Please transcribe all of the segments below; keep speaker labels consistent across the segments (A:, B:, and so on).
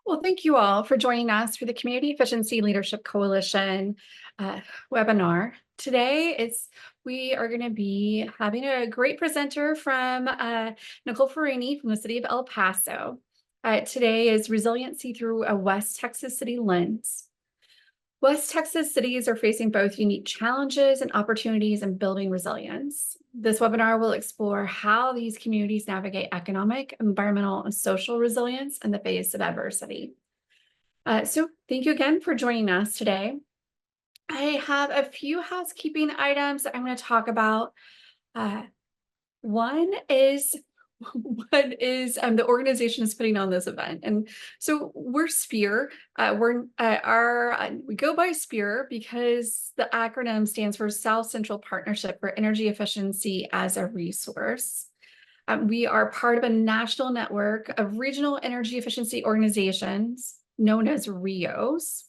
A: Well, thank you all for joining us for the Community Efficiency Leadership Coalition webinar. Today, we are going to be having a great presenter from Nicole Ferrini from the city of El Paso. Today is Resiliency Through a West Texas City Lens. West Texas cities are facing both unique challenges and opportunities in building resilience. This webinar will explore how these communities navigate economic, environmental, and social resilience in the face of adversity. So thank you again for joining us today. I have a few housekeeping items that I'm going to talk about. One is the organization is putting on this event, and so we're SPEAR. We go by SPEAR because the acronym stands for South Central Partnership for Energy Efficiency as a Resource. We are part of a national network of regional energy efficiency organizations known as RIOs.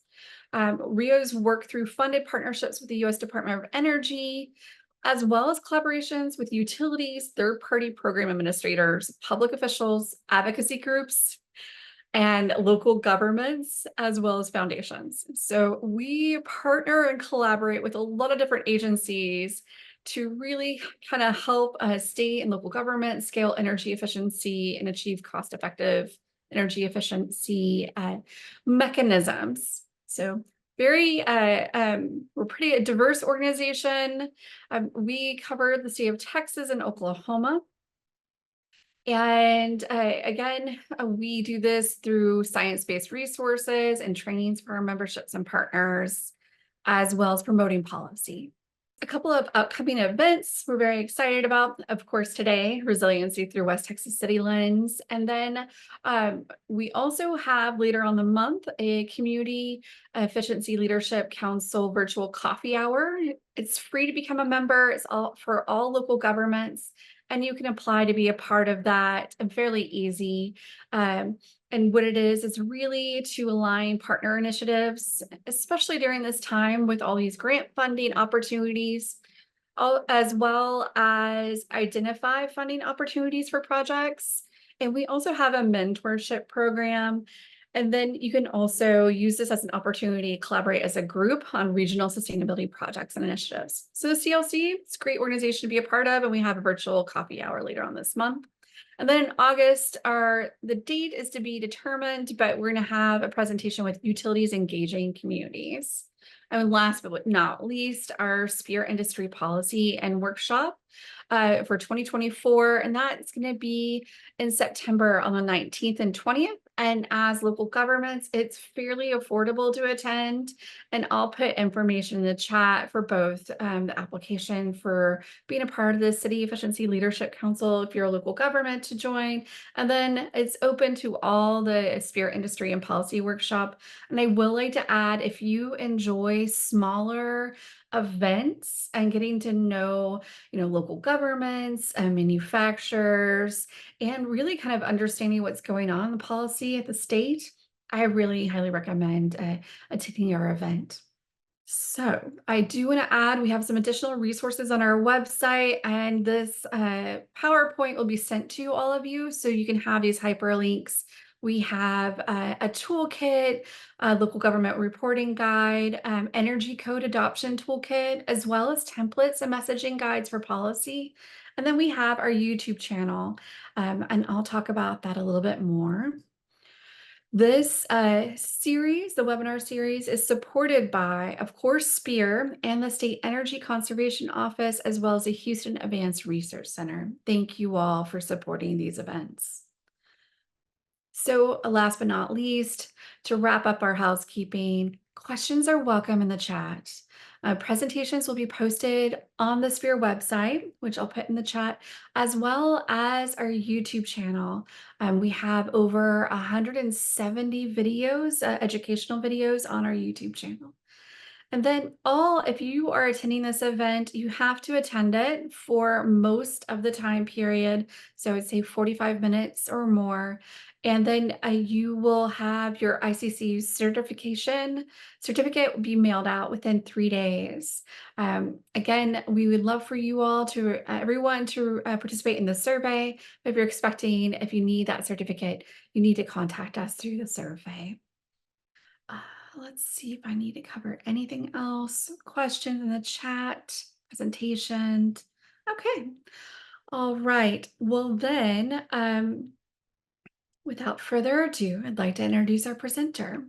A: RIOs work through funded partnerships with the U.S. Department of Energy, as well as collaborations with utilities, third-party program administrators, public officials, advocacy groups, and local governments, as well as foundations. So we partner and collaborate with a lot of different agencies to really kind of help state and local government scale energy efficiency and achieve cost-effective energy efficiency mechanisms. So we're pretty a diverse organization. We cover the state of Texas and Oklahoma. And again, we do this through science-based resources and trainings for our memberships and partners, as well as promoting policy. A couple of upcoming events we're very excited about. Of course, today, Resiliency Through West Texas City Lens. And then we also have later on the month a Community Efficiency Leadership Council virtual coffee hour. It's free to become a member. It's all for all local governments, and you can apply to be a part of that. And fairly easy. And what it is really to align partner initiatives, especially during this time with all these grant funding opportunities, as well as identify funding opportunities for projects. And we also have a mentorship program. And then you can also use this as an opportunity to collaborate as a group on regional sustainability projects and initiatives. So the CLC, it's a great organization to be a part of, and we have a virtual coffee hour later on this month. And then in August, the date is to be determined, but we're going to have a presentation with utilities engaging communities. And last but not least, our SPEAR industry policy and workshop for 2024. And that's going to be in September on the 19th and 20th. And as local governments, it's fairly affordable to attend. And I'll put information in the chat for both the application for being a part of the City Efficiency Leadership Council if you're a local government to join. And then it's open to all the SPEAR industry and policy workshop. And I will like to add, if you enjoy smaller events and getting to know, local governments and manufacturers, and really kind of understanding what's going on in the policy at the state, I really highly recommend attending our event. So I do want to add, we have some additional resources on our website, and this PowerPoint will be sent to all of you so you can have these hyperlinks. We have a toolkit, a local government reporting guide, energy code adoption toolkit, as well as templates and messaging guides for policy. And then we have our YouTube channel, and I'll talk about that a little bit more. This series, the webinar series, is supported by, of course, SPEAR and the State Energy Conservation Office, as well as the Houston Advanced Research Center. Thank you all for supporting these events. So last but not least, to wrap up our housekeeping, questions are welcome in the chat. Presentations will be posted on the SPEAR website, which I'll put in the chat, as well as our YouTube channel. We have over 170 videos, educational videos on our YouTube channel. And then if you are attending this event, you have to attend it for most of the time period. So I'd say 45 minutes or more. And then you will have your ICC certificate will be mailed out within 3 days. Again, we would love for you all to everyone to participate in the survey. If you need that certificate, you need to contact us through the survey. Uh, let's see if I need to cover anything else. Question in the chat, presentation. Okay. All right. Well, then, without further ado, I'd like to introduce our presenter,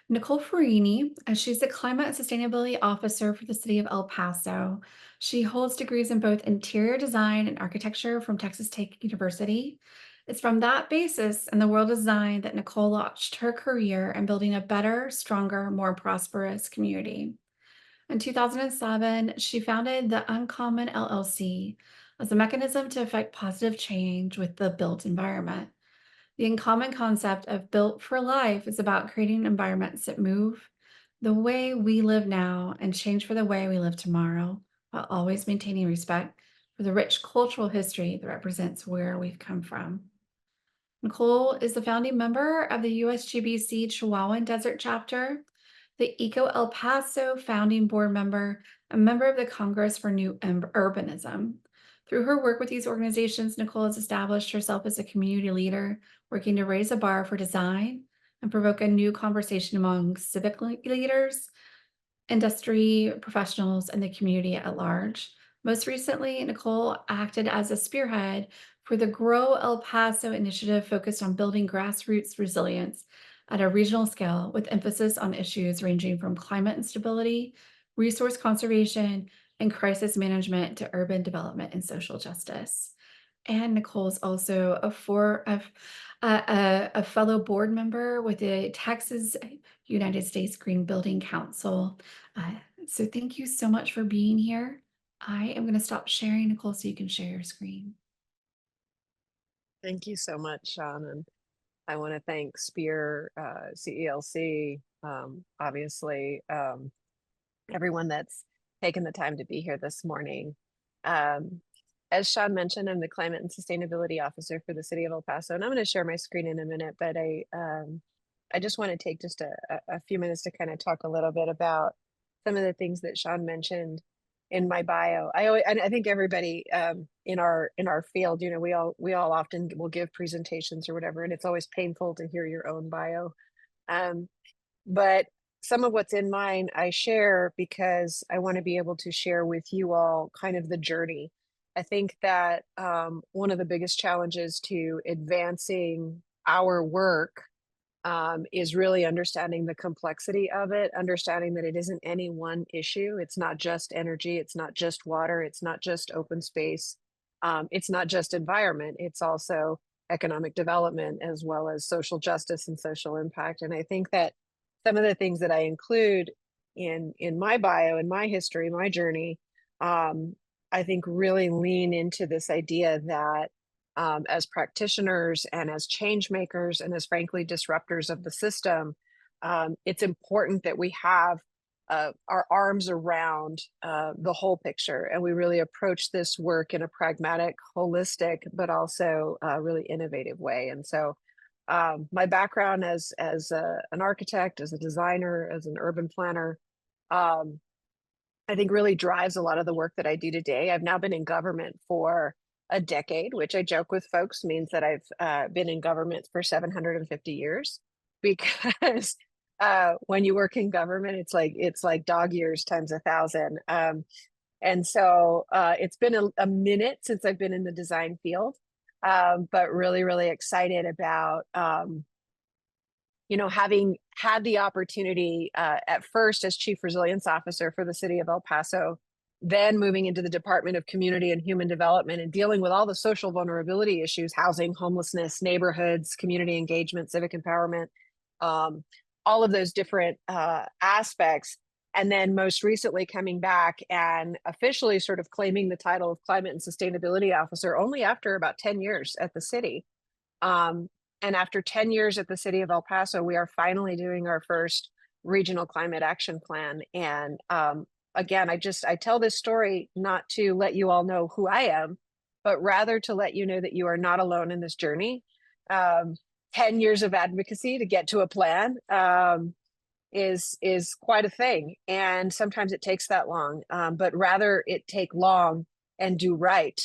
A: Nicole Ferrini. She's the Climate and Sustainability Officer for the City of El Paso. She holds degrees in both interior design and architecture from Texas Tech University. It's from that basis and the world of design that Nicole launched her career in building a better, stronger, more prosperous community. In 2007, she founded the Uncommon LLC as a mechanism to effect positive change with the built environment. The uncommon concept of built for life is about creating environments that move the way we live now and change for the way we live tomorrow, while always maintaining respect for the rich cultural history that represents where we've come from. Nicole is the founding member of the USGBC Chihuahuan Desert Chapter, the Eco El Paso founding board member, a member of the Congress for New Urbanism. Through her work with these organizations, Nicole has established herself as a community leader, working to raise a bar for design and provoke a new conversation among civic leaders, industry professionals, and the community at large. Most recently, Nicole acted as a spearhead for the Grow El Paso initiative focused on building grassroots resilience at a regional scale with emphasis on issues ranging from climate instability, resource conservation, and crisis management to urban development and social justice. And Nicole's also a fellow board member with the Texas United States Green Building Council. Uh, so thank you so much for being here. I am going to stop sharing, Nicole, so you can share your screen.
B: Thank you so much, Sean. And I want to thank Spear, CELC, obviously, everyone that's taken the time to be here this morning. As Sean mentioned, I'm the Climate and Sustainability Officer for the City of El Paso, and I'm going to share my screen in a minute, but I just want to take just a few minutes to kind of talk a little bit about some of the things that Sean mentioned in my bio. I think everybody in our field, you know, we all often will give presentations or whatever, and it's always painful to hear your own bio. But some of what's in mine I share because I want to be able to share with you all kind of the journey. I think that one of the biggest challenges to advancing our work is really understanding the complexity of it, understanding that it isn't any one issue. It's not just energy, it's not just water, it's not just open space, it's not just environment, it's also economic development as well as social justice and social impact. And I think that some of the things that I include in my bio, in my history, my journey, I think really lean into this idea that as practitioners and as change makers and as frankly disruptors of the system, it's important that we have our arms around the whole picture, and we really approach this work in a pragmatic, holistic, but also really innovative way. And so my background as an architect, as a designer, as an urban planner, I think really drives a lot of the work that I do today. I've now been in government for a decade, which I joke with folks means that I've been in government for 750 years, because when you work in government, it's like dog years times 1,000. And so it's been a minute since I've been in the design field, but really, really excited about you know, having had the opportunity at first as Chief Resilience Officer for the City of El Paso, then moving into the Department of Community and Human Development and dealing with all the social vulnerability issues, housing, homelessness, neighborhoods, community engagement, civic empowerment, all of those different aspects. And then most recently coming back and officially sort of claiming the title of Climate and Sustainability Officer only after about 10 years at the city. And after 10 years at the City of El Paso, we are finally doing our first regional climate action plan. And again, I tell this story not to let you all know who I am, but rather to let you know that you are not alone in this journey. 10 years of advocacy to get to a plan is quite a thing. And sometimes it takes that long, but rather it take long and do right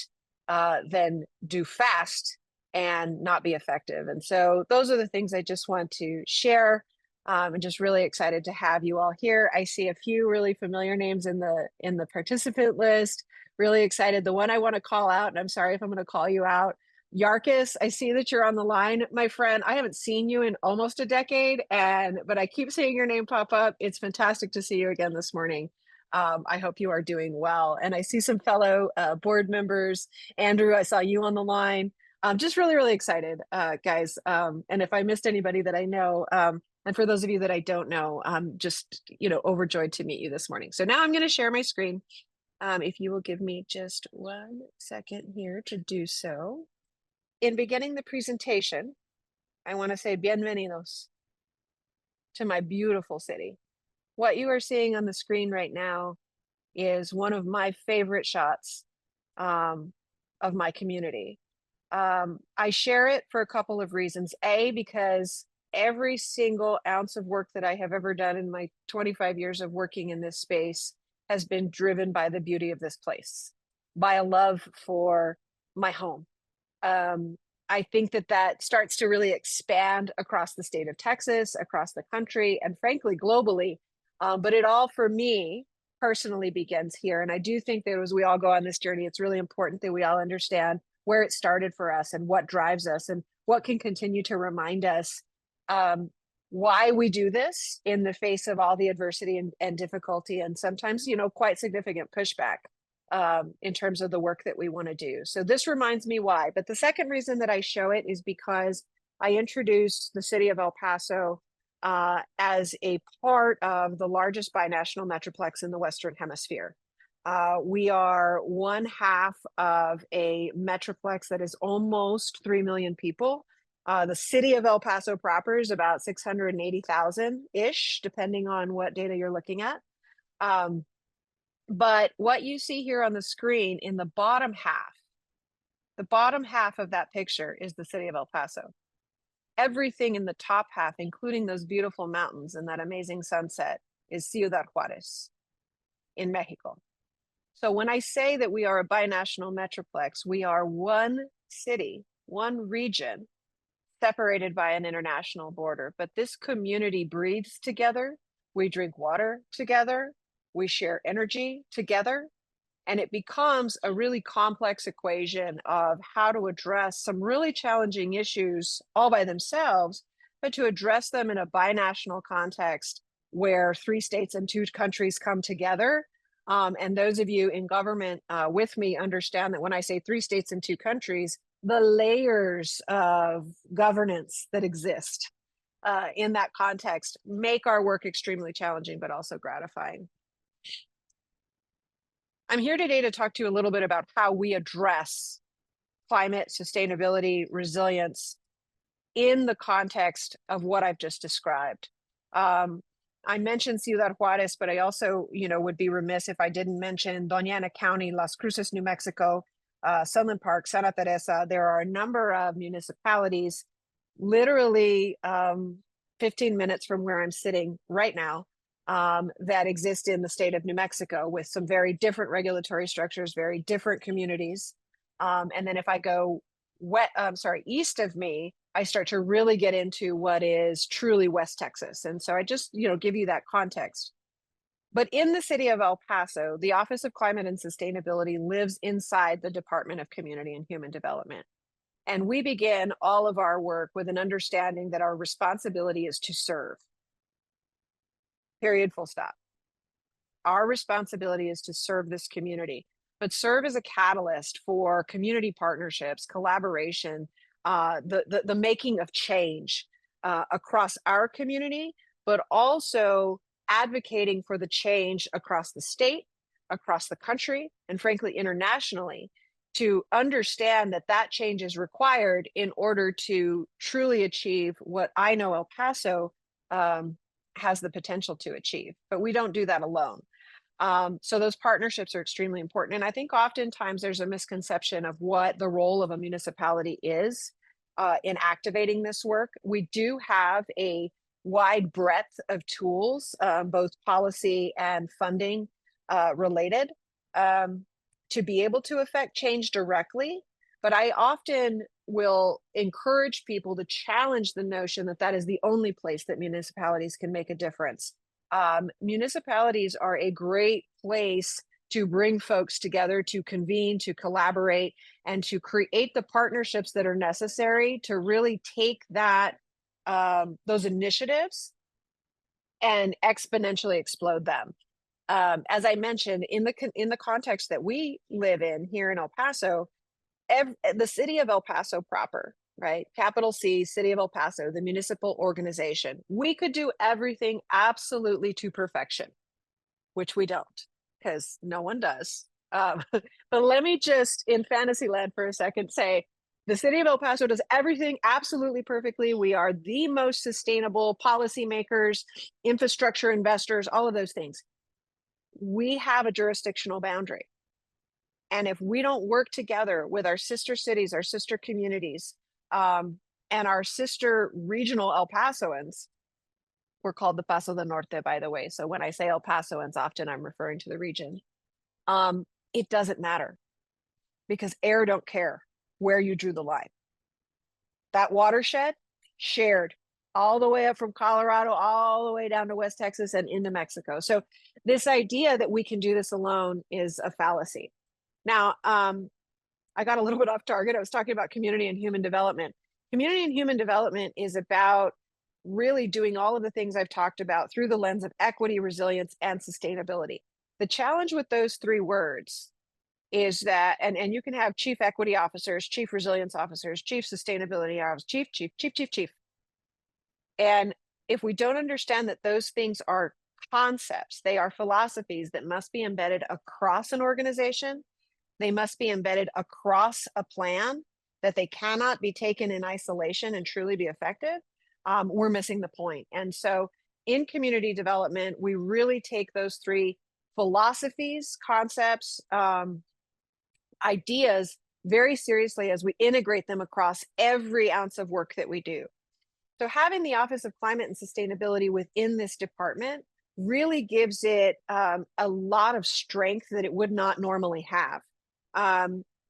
B: than do fast and not be effective. And so those are the things I just want to share. I'm just really excited to have you all here. I see a few really familiar names in the participant list. Really excited. The one I want to call out, and I'm sorry if I'm going to call you out, Yarkis, I see that you're on the line, my friend. I haven't seen you in almost a decade, but I keep seeing your name pop up. It's fantastic to see you again this morning. I hope you are doing well. And I see some fellow board members. Andrew, I saw you on the line. I'm just really, really excited, guys. And if I missed anybody that I know, and for those of you that I don't know, I'm just, overjoyed to meet you this morning. So now I'm going to share my screen. If you will give me just 1 second here to do so. In beginning the presentation, I want to say bienvenidos to my beautiful city. What you are seeing on the screen right now is one of my favorite shots of my community. I share it for a couple of reasons. A, because every single ounce of work that I have ever done in my 25 years of working in this space has been driven by the beauty of this place, by a love for my home. I think that starts to really expand across the state of Texas, across the country, and frankly, globally. But it all, for me, personally begins here. And I do think that as we all go on this journey, it's really important that we all understand where it started for us and what drives us and what can continue to remind us why we do this in the face of all the adversity and difficulty, and sometimes, quite significant pushback in terms of the work that we want to do. So this reminds me why. But the second reason that I show it is because I introduced the city of El Paso as a part of the largest binational metroplex in the Western Hemisphere. We are one half of a metroplex that is almost 3 million people. The city of El Paso proper is about 680,000-ish, depending on what data you're looking at. But what you see here on the screen in the bottom half of that picture is the city of El Paso. Everything in the top half, including those beautiful mountains and that amazing sunset, is Ciudad Juárez in Mexico. So when I say that we are a binational metroplex, we are one city, one region, separated by an international border. But this community breathes together. We drink water together. We share energy together. And it becomes a really complex equation of how to address some really challenging issues all by themselves, but to address them in a binational context where 3 states and 2 countries come together. And those of you in government with me understand that when I say 3 states and 2 countries, the layers of governance that exist in that context make our work extremely challenging, but also gratifying. I'm here today to talk to you a little bit about how we address climate, sustainability, resilience in the context of what I've just described. I mentioned Ciudad Juárez, but I also, would be remiss if I didn't mention Doña Ana County, Las Cruces, New Mexico, Sunland Park, Santa Teresa. There are a number of municipalities, literally 15 minutes from where I'm sitting right now, that exist in the state of New Mexico with some very different regulatory structures, very different communities. And then if I go east of me, I start to really get into what is truly West Texas. And so I just, give you that context. But in the city of El Paso, the Office of Climate and Sustainability lives inside the Department of Community and Human Development. And we begin all of our work with an understanding that our responsibility is to serve. Period, full stop. Our responsibility is to serve this community, but serve as a catalyst for community partnerships, collaboration, the making of change across our community, but also advocating for the change across the state, across the country, and frankly, internationally, to understand that change is required in order to truly achieve what I know El Paso has the potential to achieve. But we don't do that alone. So those partnerships are extremely important. And I think oftentimes there's a misconception of what the role of a municipality is. in activating this work. We do have a wide breadth of tools, both policy and funding related, to be able to affect change directly. But I often will encourage people to challenge the notion that that is the only place that municipalities can make a difference. Municipalities are a great place to bring folks together, to convene, to collaborate, and to create the partnerships that are necessary to really take that those initiatives and exponentially explode them. As I mentioned, in the context that we live in here in El Paso, the city of El Paso proper, right? Capital C, City of El Paso, the municipal organization. We could do everything absolutely to perfection, which we don't, because no one does. But let me just, in fantasy land for a second, say the city of El Paso does everything absolutely perfectly. We are the most sustainable policymakers, infrastructure investors, all of those things. We have a jurisdictional boundary. And if we don't work together with our sister cities, our sister communities, and our sister regional El Pasoans, we're called the Paso del Norte, by the way. So when I say El Pasoans, often I'm referring to the region. It doesn't matter, because air don't care where you drew the line. That watershed shared all the way up from Colorado, all the way down to West Texas and into Mexico. So this idea that we can do this alone is a fallacy. Now, I got a little bit off target. I was talking about community and human development. Community and human development is about really doing all of the things I've talked about through the lens of equity, resilience, and sustainability. The challenge with those three words is that, and you can have chief equity officers, chief resilience officers, chief sustainability officers, chief. And if we don't understand that those things are concepts, they are philosophies that must be embedded across an organization, they must be embedded across a plan, that they cannot be taken in isolation and truly be effective, we're missing the point. And so in community development, we really take those three philosophies, concepts, ideas very seriously as we integrate them across every ounce of work that we do. So having the Office of Climate and Sustainability within this department really gives it a lot of strength that it would not normally have.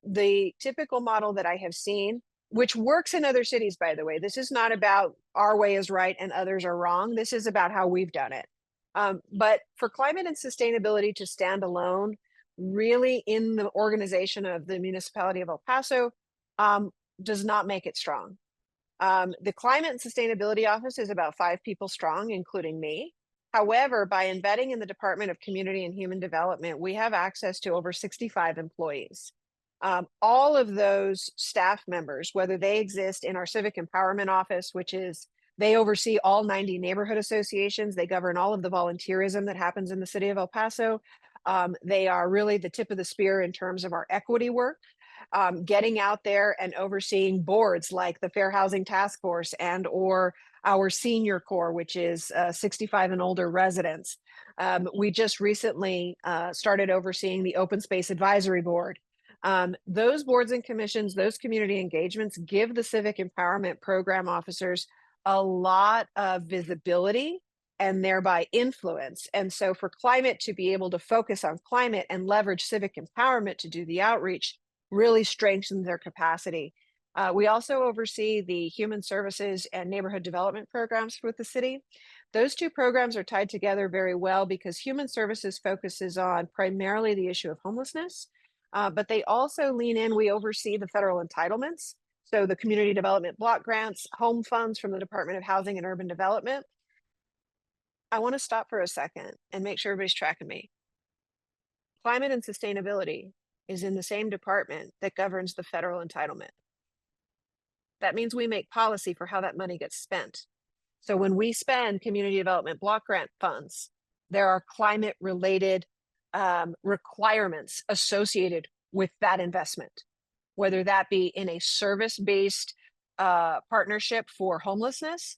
B: The typical model that I have seen, which works in other cities, by the way, this is not about our way is right and others are wrong. This is about how we've done it. But for climate and sustainability to stand alone, really in the organization of the municipality of El Paso, does not make it strong. The Climate and Sustainability Office is about 5 people strong, including me. However, by embedding in the Department of Community and Human Development, we have access to over 65 employees. All of those staff members, whether they exist in our Civic Empowerment Office, which is, they oversee all 90 neighborhood associations, they govern all of the volunteerism that happens in the city of El Paso. They are really the tip of the spear in terms of our equity work. Getting out there and overseeing boards like the Fair Housing Task Force and or our senior corps, which is 65 and older residents. We just recently started overseeing the Open Space Advisory Board. Those boards and commissions, those community engagements give the civic empowerment program officers a lot of visibility and thereby influence. And so for climate to be able to focus on climate and leverage civic empowerment to do the outreach really strengthens their capacity. We also oversee the human services and neighborhood development programs with the city. Those two programs are tied together very well because human services focuses on primarily the issue of homelessness, but they also lean in, we oversee the federal entitlements. So the community development block grants, home funds from the Department of Housing and Urban Development. I want to stop for a second and make sure everybody's tracking me. Climate and sustainability is in the same department that governs the federal entitlement. That means we make policy for how that money gets spent. So when we spend community development block grant funds, there are climate related requirements associated with that investment, whether that be in a service-based partnership for homelessness,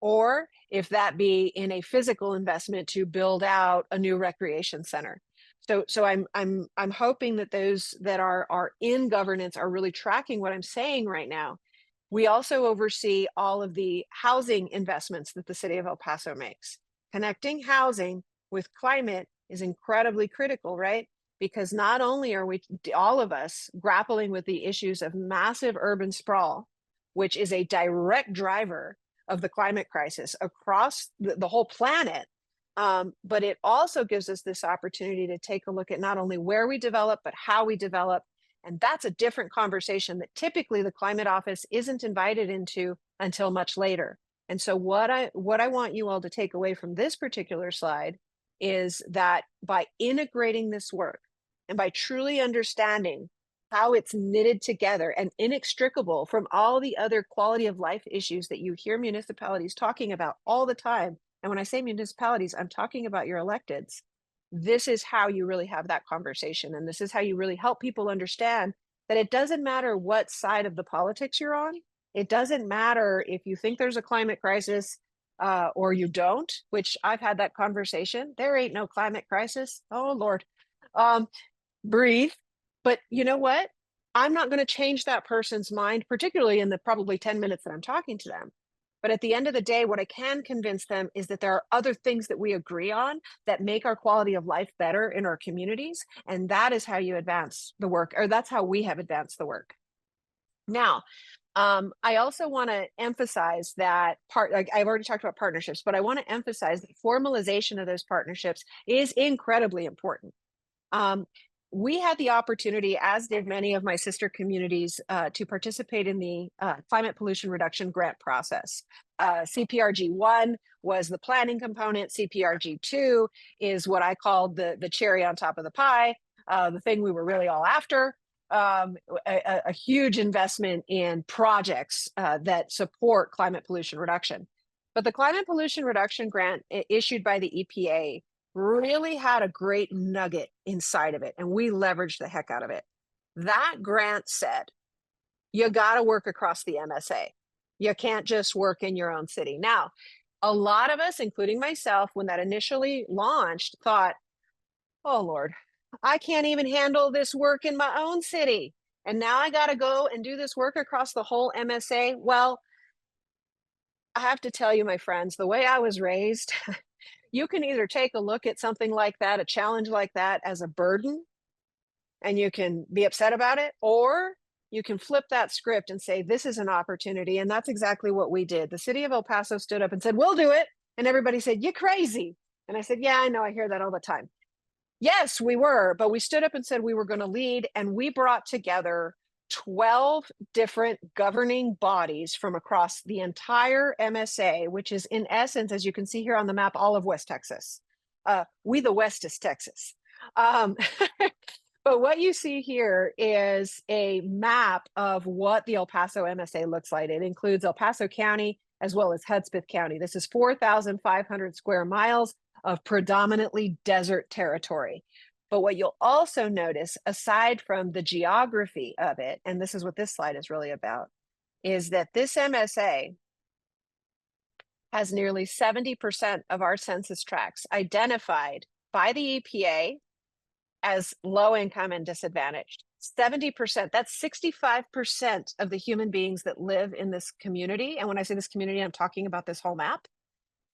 B: or if that be in a physical investment to build out a new recreation center. So I'm hoping that those that are in governance are really tracking what I'm saying right now. We also oversee all of the housing investments that the city of El Paso makes. Connecting housing with climate is incredibly critical, right? Because not only are we, all of us, grappling with the issues of massive urban sprawl, which is a direct driver of the climate crisis across the whole planet, but it also gives us this opportunity to take a look at not only where we develop, but how we develop. And that's a different conversation that typically the climate office isn't invited into until much later. And so what I want you all to take away from this particular slide is that by integrating this work and by truly understanding how it's knitted together and inextricable from all the other quality of life issues that you hear municipalities talking about all the time. And when I say municipalities, I'm talking about your electeds. This is how you really have that conversation. And this is how you really help people understand that it doesn't matter what side of the politics you're on. It doesn't matter if you think there's a climate crisis or you don't, which I've had that conversation. There ain't no climate crisis. Oh, Lord. Breathe. But you know what? I'm not going to change that person's mind, particularly in the probably 10 minutes that I'm talking to them. But at the end of the day, what I can convince them is that there are other things that we agree on that make our quality of life better in our communities. And that is how you advance the work, or that's how we have advanced the work. Now, I also want to emphasize that like I've already talked about partnerships, but I want to emphasize that formalization of those partnerships is incredibly important. We had the opportunity, as did many of my sister communities, to participate in the climate pollution reduction grant process. CPRG 1 was the planning component. CPRG 2 is what I called the cherry on top of the pie, the thing we were really all after. A huge investment in projects that support climate pollution reduction. But the climate pollution reduction grant issued by the EPA really had a great nugget inside of it, and we leveraged the heck out of it. That grant said, you got to work across the MSA. You can't just work in your own city. Now, a lot of us, including myself, when that initially launched, thought, oh, Lord, I can't even handle this work in my own city. And now I got to go and do this work across the whole MSA. Well, I have to tell you, my friends, the way I was raised, you can either take a look at something like that, a challenge like that, as a burden, and you can be upset about it, or you can flip that script and say, this is an opportunity. And that's exactly what we did. The city of El Paso stood up and said, we'll do it. And everybody said, you're crazy. And I said, yeah, I know, I hear that all the time. Yes, we were, but we stood up and said we were going to lead, and we brought together 12 different governing bodies from across the entire MSA, which is in essence, as you can see here on the map, all of West Texas. We the West is Texas. But what you see here is a map of what the El Paso MSA looks like. It includes El Paso County as well as Hudspeth County. This is 4,500 square miles of predominantly desert territory. But what you'll also notice, aside from the geography of it, and this is what this slide is really about, is that this MSA has nearly 70% of our census tracts identified by the EPA as low income and disadvantaged. 70%, that's 65% of the human beings that live in this community. And when I say this community, I'm talking about this whole map.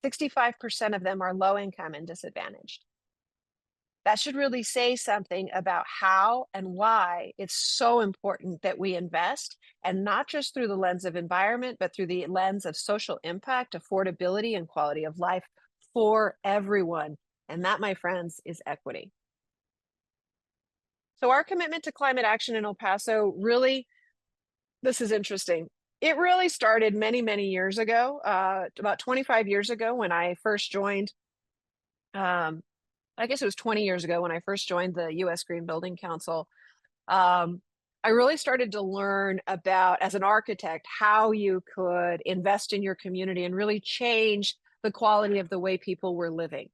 B: 65% of them are low income and disadvantaged. That should really say something about how and why it's so important that we invest, and not just through the lens of environment, but through the lens of social impact, affordability, and quality of life for everyone. And that, my friends, is equity. So our commitment to climate action in El Paso really, this is interesting. It really started many, many years ago, about 25 years ago when I first joined. I guess it was 20 years ago when I first joined the U.S. Green Building Council. I really started to learn about, as an architect, how you could invest in your community and really change the quality of the way people were living.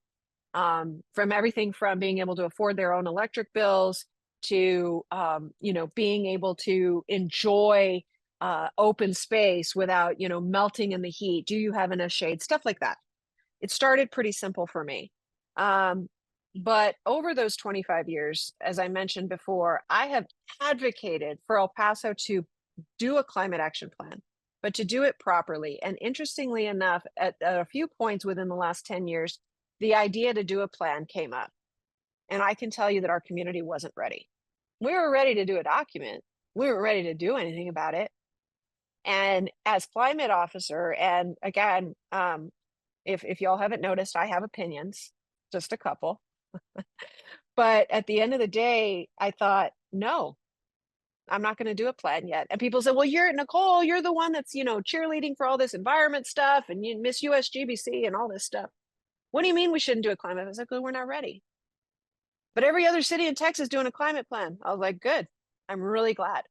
B: From everything from being able to afford their own electric bills to, being able to enjoy open space without, melting in the heat. Do you have enough shade? Stuff like that. It started pretty simple for me. But over those 25 years, as I mentioned before, I have advocated for El Paso to do a climate action plan. but to do it properly. And interestingly enough, at a few points within the last 10 years, the idea to do a plan came up. And I can tell you that our community wasn't ready. We were ready to do a document. We weren't ready to do anything about it. And as climate officer, and again, if y'all haven't noticed, I have opinions, just a couple. But at the end of the day, I thought, no, I'm not going to do a plan yet. And people said, well, you're Nicole, you're the one that's, cheerleading for all this environment stuff and you miss USGBC and all this stuff. What do you mean we shouldn't do a climate? I was like, well, we're not ready. But every other city in Texas doing a climate plan. I was like, good. I'm really glad.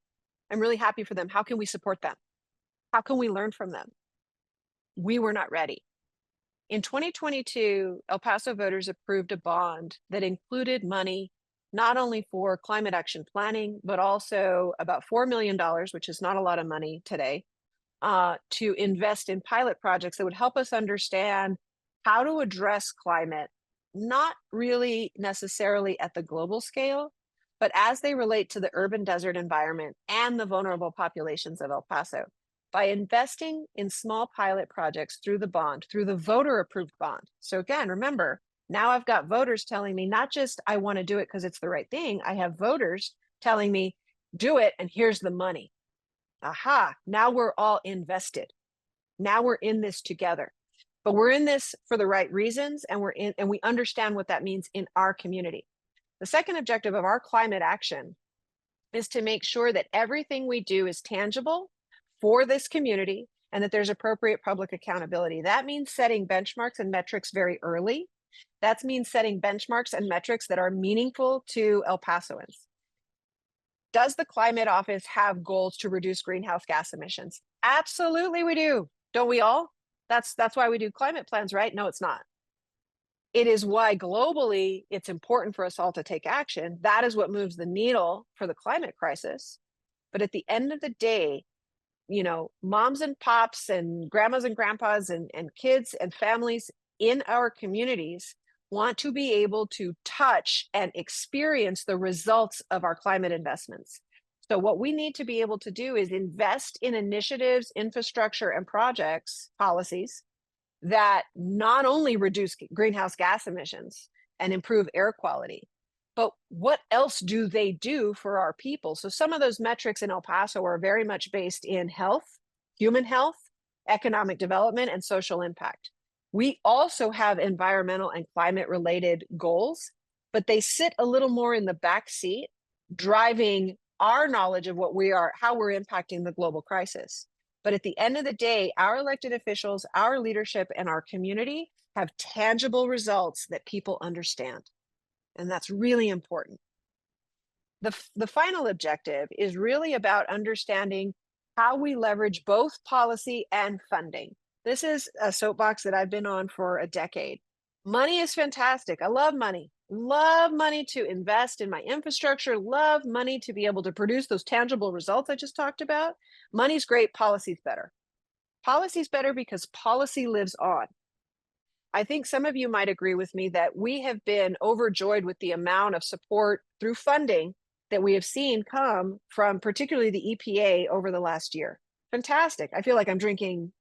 B: I'm really happy for them. How can we support them? How can we learn from them? We were not ready. In 2022, El Paso voters approved a bond that included money not only for climate action planning, but also about $4 million, which is not a lot of money today, to invest in pilot projects that would help us understand how to address climate, not really necessarily at the global scale, but as they relate to the urban desert environment and the vulnerable populations of El Paso. By investing in small pilot projects through the bond, through the voter approved bond. So again, remember, now I've got voters telling me not just I want to do it because it's the right thing. I have voters telling me, do it, and here's the money. Aha, now we're all invested. Now we're in this together. But we're in this for the right reasons, and we understand what that means in our community. The second objective of our climate action is to make sure that everything we do is tangible for this community and that there's appropriate public accountability. That means setting benchmarks and metrics very early. That means setting benchmarks and metrics that are meaningful to El Pasoans. Does the climate office have goals to reduce greenhouse gas emissions? Absolutely we do. Don't we all? That's why we do climate plans, right? No, it's not. It is why globally it's important for us all to take action. That is what moves the needle for the climate crisis. But at the end of the day, moms and pops and grandmas and grandpas and kids and families in our communities want to be able to touch and experience the results of our climate investments. So what we need to be able to do is invest in initiatives, infrastructure, and projects, policies that not only reduce greenhouse gas emissions and improve air quality, but what else do they do for our people? So some of those metrics in El Paso are very much based in health, human health, economic development, and social impact. We also have environmental and climate related goals, but they sit a little more in the back seat, driving our knowledge of how we're impacting the global crisis. But at the end of the day, our elected officials, our leadership, and our community have tangible results that people understand. And that's really important. The final objective is really about understanding how we leverage both policy and funding. This is a soapbox that I've been on for a decade. Money is fantastic. I love money. Love money to invest in my infrastructure. Love money to be able to produce those tangible results I just talked about. Money's great. Policy's better. Policy's better because policy lives on. I think some of you might agree with me that we have been overjoyed with the amount of support through funding that we have seen come from particularly the EPA over the last year. Fantastic. I feel like I'm drinking,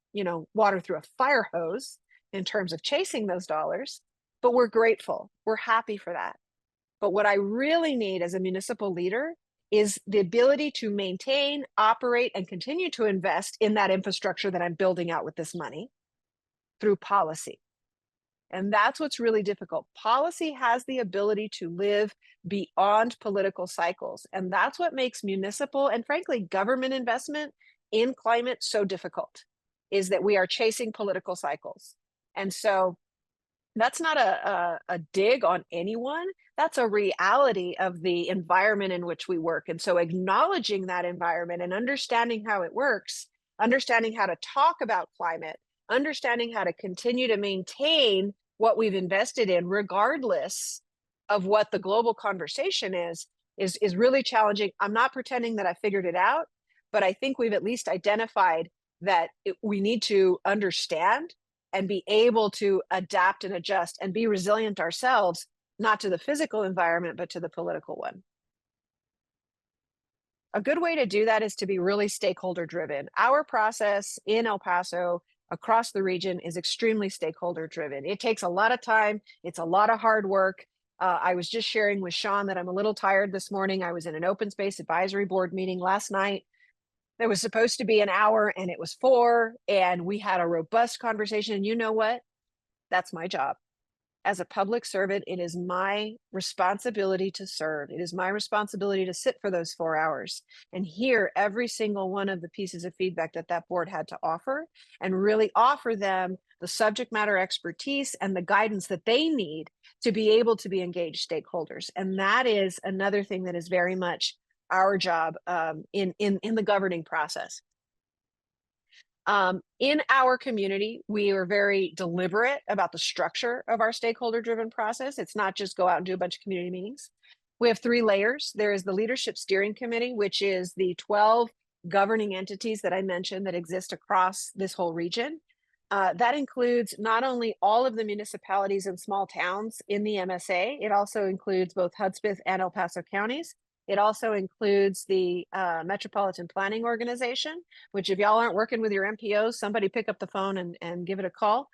B: water through a fire hose in terms of chasing those dollars, but we're grateful. We're happy for that. But what I really need as a municipal leader is the ability to maintain, operate, and continue to invest in that infrastructure that I'm building out with this money through policy. And that's what's really difficult. Policy has the ability to live beyond political cycles. And that's what makes municipal and frankly, government investment in climate so difficult, is that we are chasing political cycles. And so that's not a dig on anyone. That's a reality of the environment in which we work. And so acknowledging that environment and understanding how it works, understanding how to talk about climate, understanding how to continue to maintain what we've invested in, regardless of what the global conversation is really challenging. I'm not pretending that I figured it out, but I think we've at least identified that we need to understand and be able to adapt and adjust and be resilient ourselves, not to the physical environment, but to the political one. A good way to do that is to be really stakeholder driven. Our process in El Paso across the region is extremely stakeholder driven. It takes a lot of time. It's a lot of hard work. I was just sharing with Sean that I'm a little tired this morning. I was in an open space advisory board meeting last night. There was supposed to be an hour and it was 4, and we had a robust conversation. And you know what? That's my job. As a public servant, it is my responsibility to serve. It is my responsibility to sit for those 4 hours and hear every single one of the pieces of feedback that that board had to offer, and really offer them the subject matter expertise and the guidance that they need to be able to be engaged stakeholders. And that is another thing that is very much our job in the governing process. In our community, we are very deliberate about the structure of our stakeholder driven process. It's not just go out and do a bunch of community meetings. We have 3 layers. There is the Leadership Steering Committee, which is the 12 governing entities that I mentioned that exist across this whole region. That includes not only all of the municipalities and small towns in the MSA, it also includes both Hudspeth and El Paso counties. It also includes the Metropolitan Planning Organization, which if y'all aren't working with your MPOs, somebody pick up the phone and give it a call.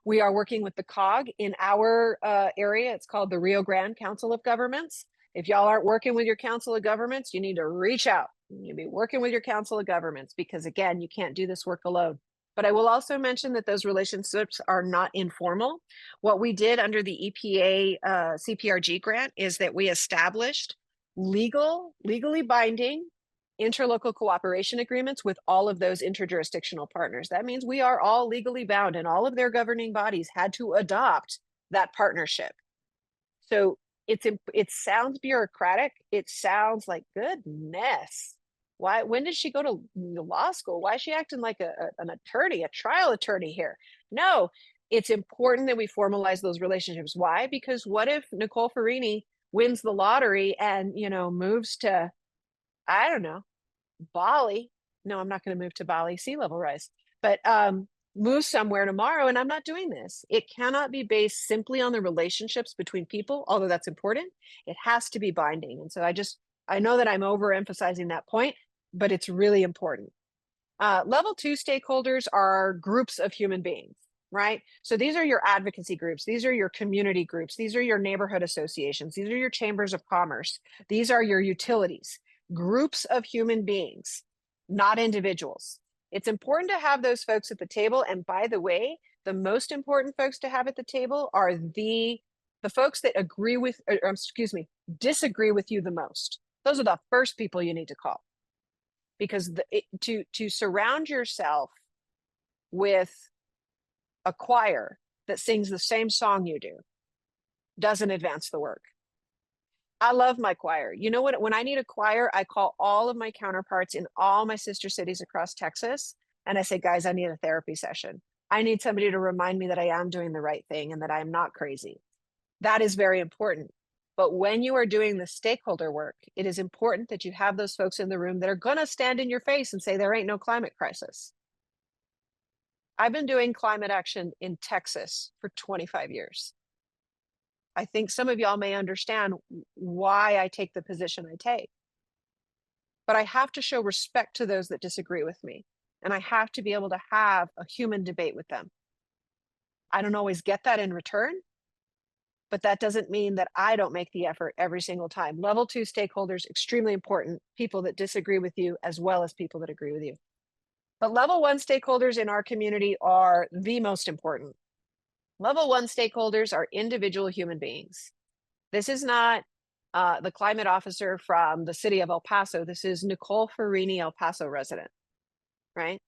B: We are working with the COG in our area. It's called the Rio Grande Council of Governments. If y'all aren't working with your Council of Governments, you need to reach out. You need to be working with your Council of Governments, because again, you can't do this work alone. But I will also mention that those relationships are not informal. What we did under the EPA CPRG grant is that we established legally binding interlocal cooperation agreements with all of those interjurisdictional partners. That means we are all legally bound, and all of their governing bodies had to adopt that partnership. So it sounds bureaucratic. It sounds like, goodness, why? When did she go to law school? Why is she acting like an attorney, a trial attorney here? No, it's important that we formalize those relationships. Why? Because what if Nicole Ferrini wins the lottery and, moves to, I don't know, Bali? No, I'm not going to move to Bali, sea level rise, but move somewhere tomorrow, and I'm not doing this. It cannot be based simply on the relationships between people, although that's important. It has to be binding. And so I know that I'm overemphasizing that point, but it's really important. Level 2 stakeholders are groups of human beings, right? So these are your advocacy groups. These are your community groups. These are your neighborhood associations. These are your chambers of commerce. These are your utilities. Groups of human beings, not individuals. It's important to have those folks at the table. And by the way, the most important folks to have at the table are the folks that disagree with you the most. Those are the first people you need to call, because to surround yourself with a choir that sings the same song you do doesn't advance the work. I love my choir. You know what? When I need a choir, I call all of my counterparts in all my sister cities across Texas, and I say, guys, I need a therapy session. I need somebody to remind me that I am doing the right thing and that I am not crazy. That is very important. But when you are doing the stakeholder work, it is important that you have those folks in the room that are going to stand in your face and say, there ain't no climate crisis. I've been doing climate action in Texas for 25 years. I think some of y'all may understand why I take the position I take. But I have to show respect to those that disagree with me. And I have to be able to have a human debate with them. I don't always get that in return, but that doesn't mean that I don't make the effort every single time. Level 2 stakeholders, extremely important. People that disagree with you as well as people that agree with you. But level 1 stakeholders in our community are the most important. Level 1 stakeholders are individual human beings. This is not the climate officer from the city of El Paso. This is Nicole Ferrini, El Paso resident, right?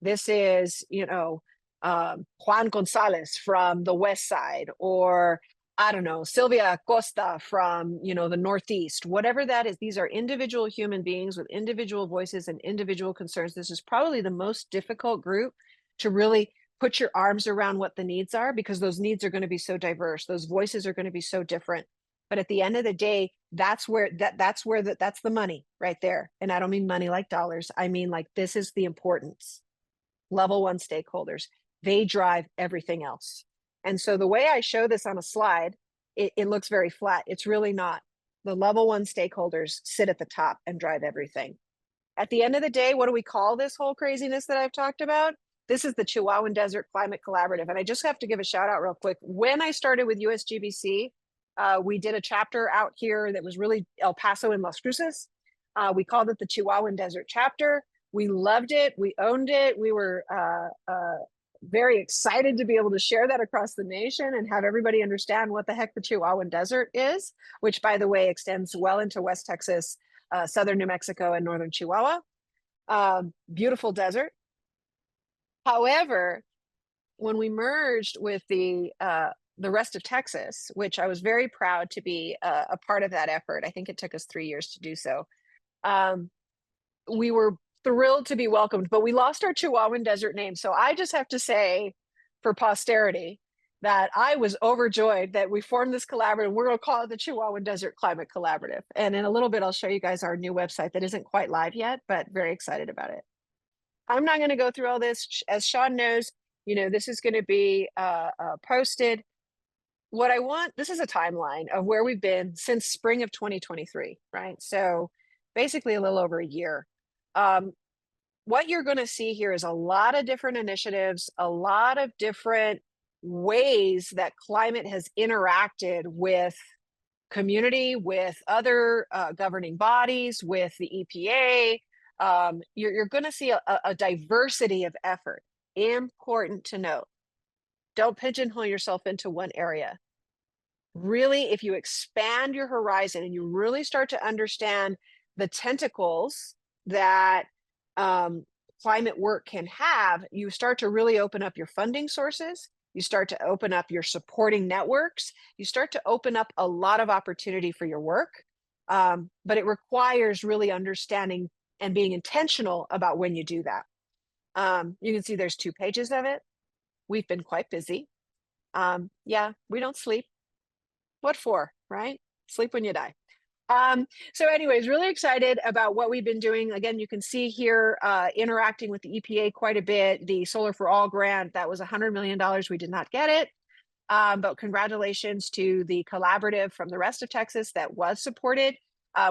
B: This is, Juan Gonzalez from the West Side, or I don't know, Sylvia Acosta from, the Northeast, whatever that is. These are individual human beings with individual voices and individual concerns. This is probably the most difficult group to really put your arms around what the needs are, because those needs are going to be so diverse. Those voices are going to be so different. But at the end of the day, that's the money right there. And I don't mean money like dollars. I mean, like, this is the importance. Level 1 stakeholders, they drive everything else. And so the way I show this on a slide, it looks very flat. It's really not. the level one stakeholders sit at the top and drive everything. At the end of the day, what do we call this whole craziness that I've talked about? This is the Chihuahuan Desert Climate Collaborative. And I just have to give a shout out real quick. When I started with USGBC, we did a chapter out here that was really El Paso and Las Cruces. We called it the Chihuahuan Desert Chapter. We loved it. We owned it. We were very excited to be able to share that across the nation and have everybody understand what the heck the Chihuahuan Desert is, which, by the way, extends well into West Texas, southern New Mexico, and northern Chihuahua. Beautiful desert. However, when we merged with the rest of Texas, which I was very proud to be a part of that effort, I think it took us 3 years to do so. We were thrilled to be welcomed, but we lost our Chihuahuan Desert name. So I just have to say for posterity that I was overjoyed that we formed this collaborative. We're going to call it the Chihuahuan Desert Climate Collaborative. And in a little bit, I'll show you guys our new website that isn't quite live yet, but very excited about it. I'm not going to go through all this. As Sean knows, this is going to be posted. What I want, this is a timeline of where we've been since spring of 2023, right? So basically a little over a year. What you're going to see here is a lot of different initiatives, a lot of different ways that climate has interacted with community, with other governing bodies, with the EPA. You're going to see a diversity of effort. Important to note. Don't pigeonhole yourself into one area. Really, if you expand your horizon and you really start to understand the tentacles that climate work can have, you start to really open up your funding sources. You start to open up your supporting networks. You start to open up a lot of opportunity for your work. But it requires really understanding and being intentional about when you do that. You can see there's 2 pages of it. We've been quite busy. Yeah, we don't sleep. What for, right? Sleep when you die. So anyways, really excited about what we've been doing. Again, you can see here interacting with the EPA quite a bit. The Solar for All grant, that was $100 million. We did not get it. But congratulations to the collaborative from the rest of Texas that was supported.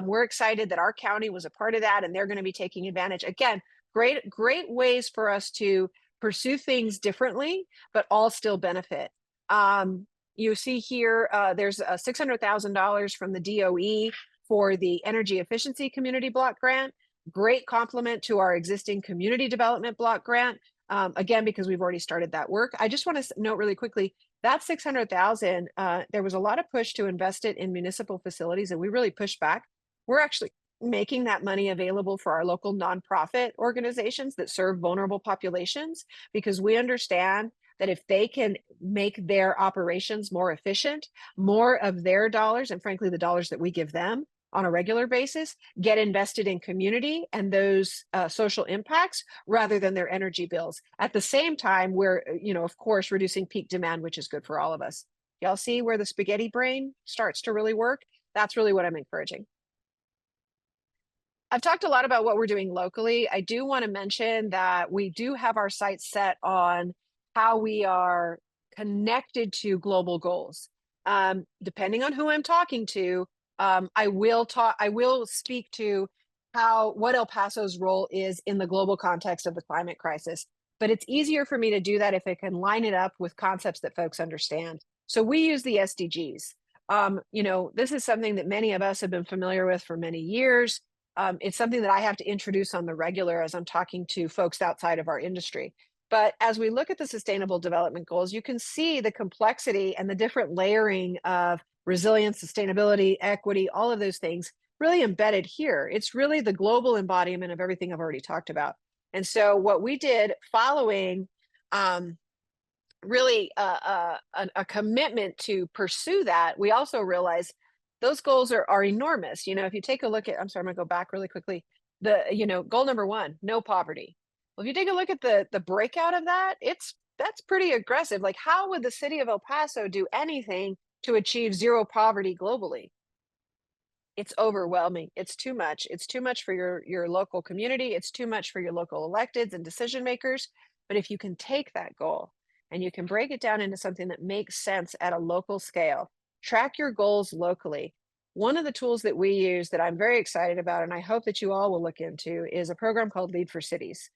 B: We're excited that our county was a part of that, and they're going to be taking advantage. Again, great ways for us to pursue things differently, but all still benefit. You see here, there's $600,000 from the DOE for the Energy Efficiency Community Block Grant. Great complement to our existing Community Development Block Grant. Again, because we've already started that work. I just want to note really quickly, that $600,000, there was a lot of push to invest it in municipal facilities, and we really pushed back. We're actually making that money available for our local nonprofit organizations that serve vulnerable populations, because we understand that if they can make their operations more efficient, more of their dollars, and frankly, the dollars that we give them on a regular basis, get invested in community and those social impacts rather than their energy bills. At the same time, we're, of course, reducing peak demand, which is good for all of us. Y'all see where the spaghetti brain starts to really work? That's really what I'm encouraging. I've talked a lot about what we're doing locally. I do want to mention that we do have our sights set on how we are connected to global goals. Depending on who I'm talking to, I will speak to what El Paso's role is in the global context of the climate crisis. But it's easier for me to do that if I can line it up with concepts that folks understand. So we use the SDGs. This is something that many of us have been familiar with for many years. It's something that I have to introduce on the regular as I'm talking to folks outside of our industry. But as we look at the Sustainable Development Goals, you can see the complexity and the different layering of resilience, sustainability, equity, all of those things really embedded here. It's really the global embodiment of everything I've already talked about. And so what we did following really a commitment to pursue that, we also realized those goals are enormous. If you take a look at, I'm sorry, I'm gonna go back really quickly. Goal number 1, no poverty. Well, if you take a look at the breakout of that, that's pretty aggressive. Like, how would the city of El Paso do anything to achieve zero poverty globally? It's overwhelming. It's too much. It's too much for your local community. It's too much for your local electeds and decision makers. But if you can take that goal and you can break it down into something that makes sense at a local scale, track your goals locally, One of the tools that we use that I'm very excited about, and I hope that you all will look into, is a program called Lead for Cities.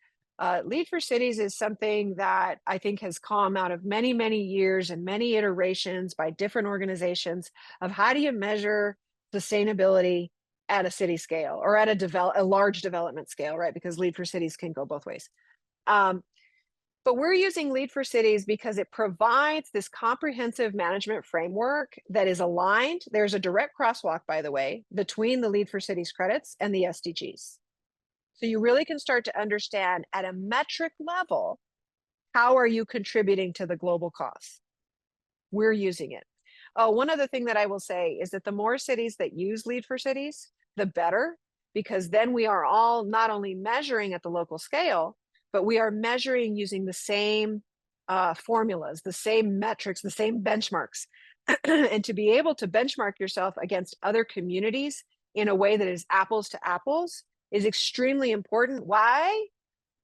B: Lead for Cities is something that I think has come out of many, many years and many iterations by different organizations of how do you measure sustainability at a city scale or at a large development scale, right? Because Lead for Cities can go both ways. But we're using Lead for Cities because it provides this comprehensive management framework that is aligned. There's a direct crosswalk, by the way, between the Lead for Cities credits and the SDGs. So you really can start to understand at a metric level, how are you contributing to the global cause? We're using it. Oh, one other thing that I will say is that the more cities that use Lead for Cities, the better, because then we are all not only measuring at the local scale, but we are measuring using the same formulas, the same metrics, the same benchmarks. And to be able to benchmark yourself against other communities in a way that is apples to apples is extremely important. Why?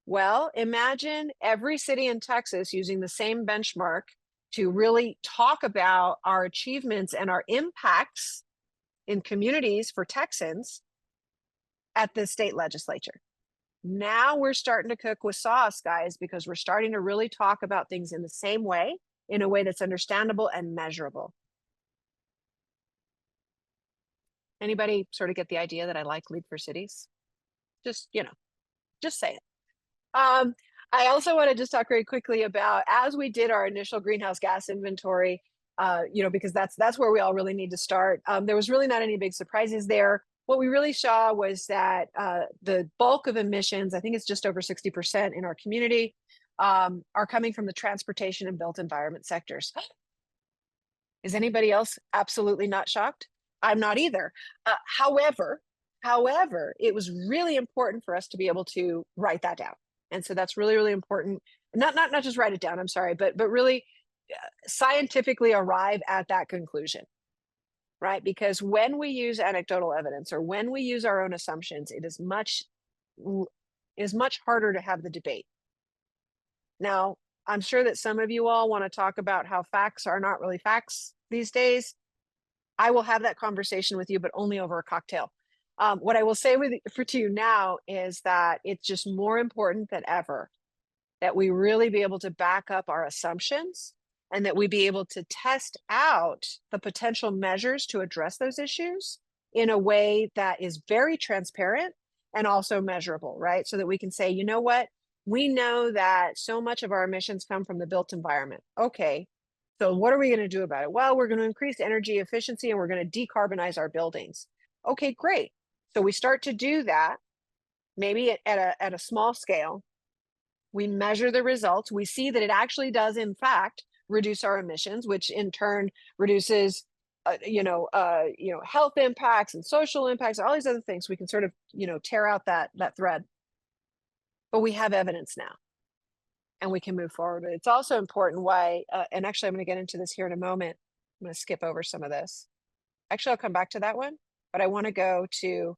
B: Well, imagine every city in Texas using the same benchmark to really talk about our achievements and our impacts in communities for Texans at the state legislature. Now we're starting to cook with sauce, guys, because we're starting to really talk about things in the same way, in a way that's understandable and measurable. Anybody sort of get the idea that I like Lead for Cities? Just, just say it. I also want to just talk very quickly about, as we did our initial greenhouse gas inventory, because that's where we all really need to start. There was really not any big surprises there. What we really saw was that the bulk of emissions, I think it's just over 60% in our community, are coming from the transportation and built environment sectors. Is anybody else absolutely not shocked? I'm not either. However, it was really important for us to be able to write that down. And so that's really, really important. Not just write it down, I'm sorry, but really scientifically arrive at that conclusion, right? Because when we use anecdotal evidence or when we use our own assumptions, it is much harder to have the debate. Now, I'm sure that some of you all want to talk about how facts are not really facts these days. I will have that conversation with you, but only over a cocktail. What I will say to you now is that it's just more important than ever that we really be able to back up our assumptions and that we be able to test out the potential measures to address those issues in a way that is very transparent and also measurable, right? So that we can say, you know what? We know that so much of our emissions come from the built environment. Okay, so what are we going to do about it? Well, we're going to increase energy efficiency and we're going to decarbonize our buildings. Okay, great. So we start to do that, maybe at a small scale. We measure the results. We see that it actually does, in fact, reduce our emissions, which in turn reduces, health impacts and social impacts, all these other things. We can sort of, tear out that thread. But we have evidence now, and we can move forward. It's also important why, and actually, I'm going to get into this here in a moment. I'm going to skip over some of this. Actually, I'll come back to that one, but I want to go to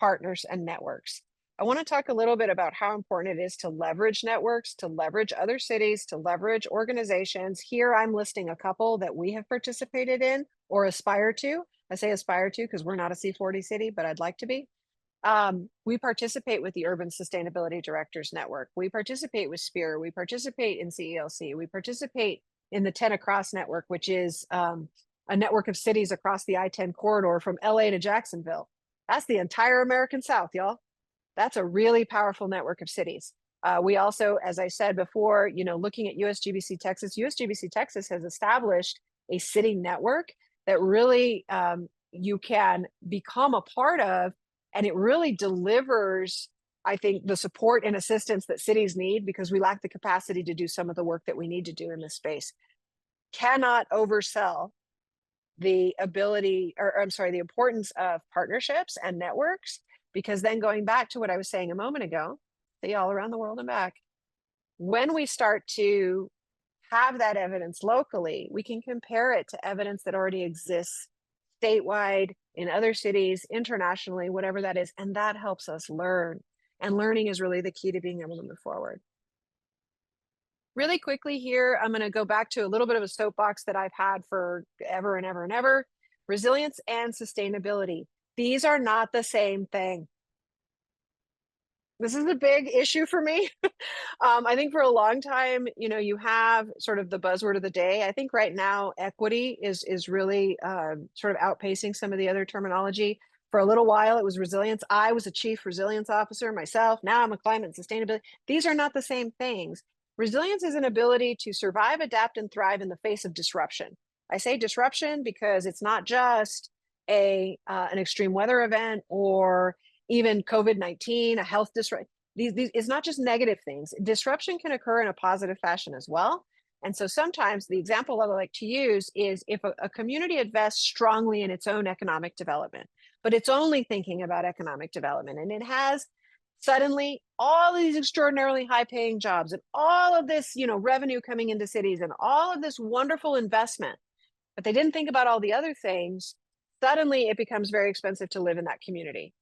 B: partners and networks. I want to talk a little bit about how important it is to leverage networks, to leverage other cities, to leverage organizations. Here, I'm listing a couple that we have participated in or aspire to. I say aspire to because we're not a C40 city, but I'd like to be. We participate with the Urban Sustainability Directors Network. We participate with SPEAR. We participate in CELC. We participate in the 10 Across Network, which is a network of cities across the I-10 corridor from LA to Jacksonville. That's the entire American South, y'all. That's a really powerful network of cities. We also, as I said before, looking at USGBC Texas has established a city network that really you can become a part of, and it really delivers, I think, the support and assistance that cities need because we lack the capacity to do some of the work that we need to do in this space. Cannot oversell the importance of partnerships and networks, because then going back to what I was saying a moment ago, see all around the world and back, when we start to have that evidence locally, we can compare it to evidence that already exists statewide, in other cities, internationally, whatever that is, and that helps us learn. And learning is really the key to being able to move forward. Really quickly here, I'm going to go back to a little bit of a soapbox that I've had for ever and ever and ever. Resilience and sustainability. These are not the same thing. This is a big issue for me. I think for a long time, you have sort of the buzzword of the day. I think right now equity is really sort of outpacing some of the other terminology. For a little while, it was resilience. I was a chief resilience officer myself. Now I'm a climate and sustainability. These are not the same things. Resilience is an ability to survive, adapt, and thrive in the face of disruption. I say disruption because it's not just an extreme weather event or even COVID-19, a health disruption. It's not just negative things. Disruption can occur in a positive fashion as well. And so sometimes the example I like to use is if a community invests strongly in its own economic development, but it's only thinking about economic development, and it has suddenly all of these extraordinarily high paying jobs and all of this, revenue coming into cities and all of this wonderful investment, but they didn't think about all the other things. Suddenly it becomes very expensive to live in that community.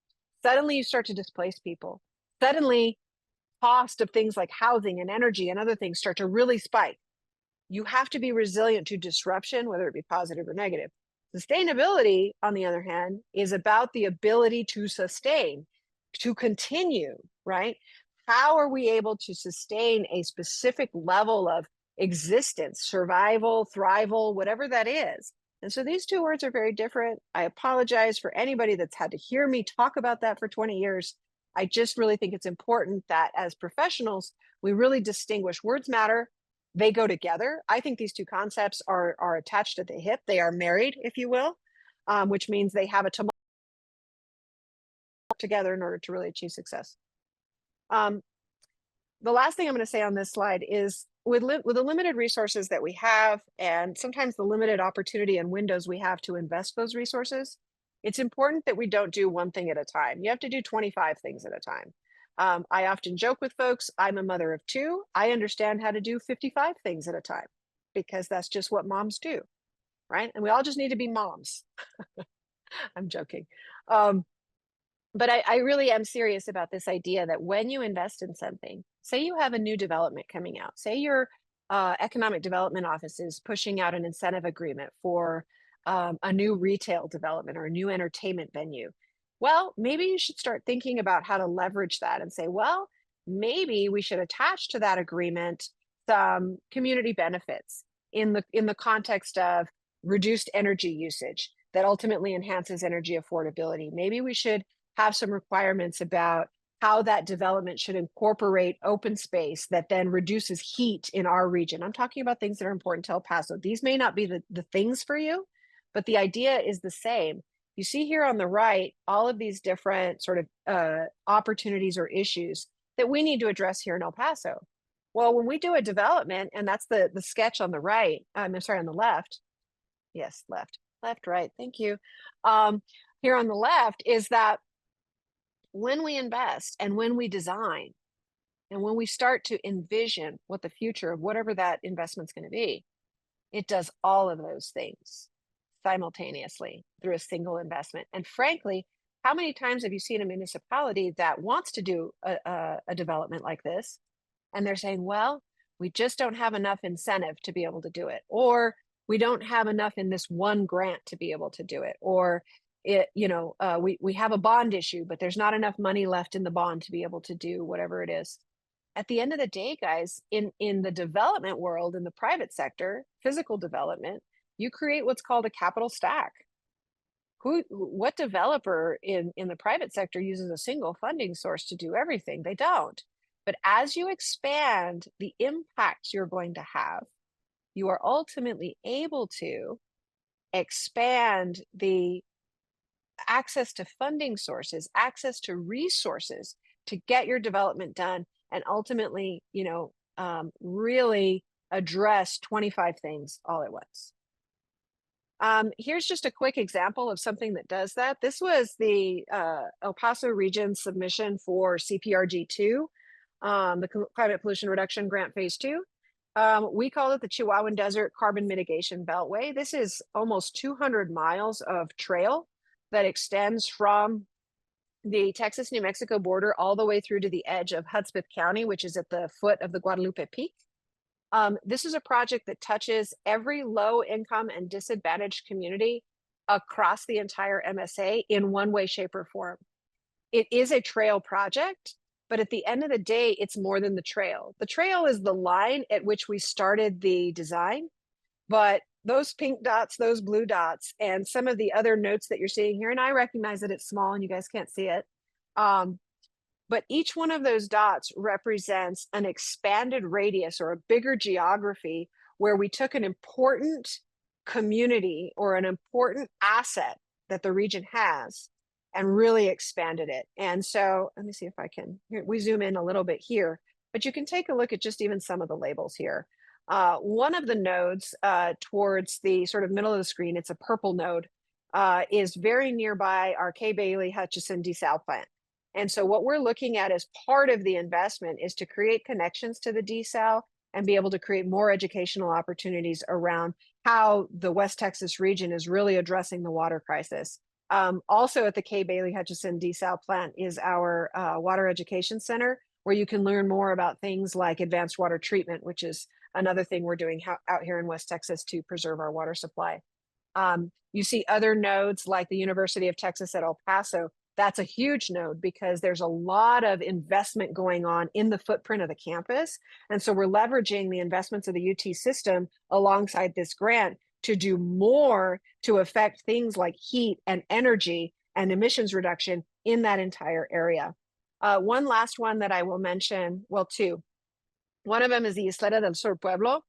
B: Suddenly you start to displace people. Suddenly cost of things like housing and energy and other things start to really spike. You have to be resilient to disruption, whether it be positive or negative. Sustainability, on the other hand, is about the ability to sustain, to continue, right? How are we able to sustain a specific level of existence, survival, thrival, whatever that is? And so these two words are very different. I apologize for anybody that's had to hear me talk about that for 20 years. I just really think it's important that as professionals, we really distinguish. Words matter. They go together. I think these two concepts are attached at the hip. They are married, if you will, which means they have a tumult together in order to really achieve success. The last thing I'm going to say on this slide is with the limited resources that we have, and sometimes the limited opportunity and windows we have to invest those resources, it's important that we don't do one thing at a time. You have to do 25 things at a time. I often joke with folks, I'm a mother of two. I understand how to do 55 things at a time because that's just what moms do, right? And we all just need to be moms. I'm joking. But I really am serious about this idea that when you invest in something, say you have a new development coming out, say your economic development office is pushing out an incentive agreement for a new retail development or a new entertainment venue. Well, maybe you should start thinking about how to leverage that and say, well, maybe we should attach to that agreement some community benefits in the context of reduced energy usage that ultimately enhances energy affordability. Maybe we should have some requirements about how that development should incorporate open space that then reduces heat in our region. I'm talking about things that are important to El Paso. These may not be the things for you, but the idea is the same. You see here on the right, all of these different sort of opportunities or issues that we need to address here in El Paso. Well, when we do a development, and that's the sketch on the right, I'm sorry, on the left. Yes, left, right, thank you. Here on the left is that when we invest and when we design and when we start to envision what the future of whatever that investment's going to be, it does all of those things simultaneously through a single investment. And frankly, how many times have you seen a municipality that wants to do a development like this and they're saying, well, we just don't have enough incentive to be able to do it, or we don't have enough in this one grant to be able to do it, or we have a bond issue, but there's not enough money left in the bond to be able to do whatever it is. At the end of the day, guys, in the development world, in the private sector, physical development, you create what's called a capital stack. What developer in the private sector uses a single funding source to do everything? They don't. But as you expand the impact you're going to have, you are ultimately able to expand the access to funding sources, access to resources to get your development done, and ultimately, really address 25 things all at once. Here's just a quick example of something that does that. This was the El Paso region submission for CPRG2, the Climate Pollution Reduction Grant Phase 2. We call it the Chihuahuan Desert Carbon Mitigation Beltway. This is almost 200 miles of trail that extends from the Texas-New Mexico border all the way through to the edge of Hudspeth County, which is at the foot of the Guadalupe Peak. This is a project that touches every low income and disadvantaged community across the entire MSA in one way, shape, or form. It is a trail project, but at the end of the day, it's more than the trail. The trail is the line at which we started the design, but those pink dots, those blue dots, and some of the other notes that you're seeing here, and I recognize that it's small and you guys can't see it, but each one of those dots represents an expanded radius or a bigger geography where we took an important community or an important asset that the region has and really expanded it. And so let me see if I can, we zoom in a little bit here, but you can take a look at just even some of the labels here. One of the nodes towards the sort of middle of the screen, it's a purple node, is very nearby our K. Bailey Hutchison desal plant. And so what we're looking at as part of the investment is to create connections to the desal and be able to create more educational opportunities around how the West Texas region is really addressing the water crisis. Also at the K. Bailey Hutchison desal plant is our water education center, where you can learn more about things like advanced water treatment, which is another thing we're doing out here in West Texas to preserve our water supply. You see other nodes like the University of Texas at El Paso. That's a huge node because there's a lot of investment going on in the footprint of the campus. And so we're leveraging the investments of the UT system alongside this grant to do more to affect things like heat and energy and emissions reduction in that entire area. One last one that I will mention, well, two. One of them is the Isleta del Sur Pueblo.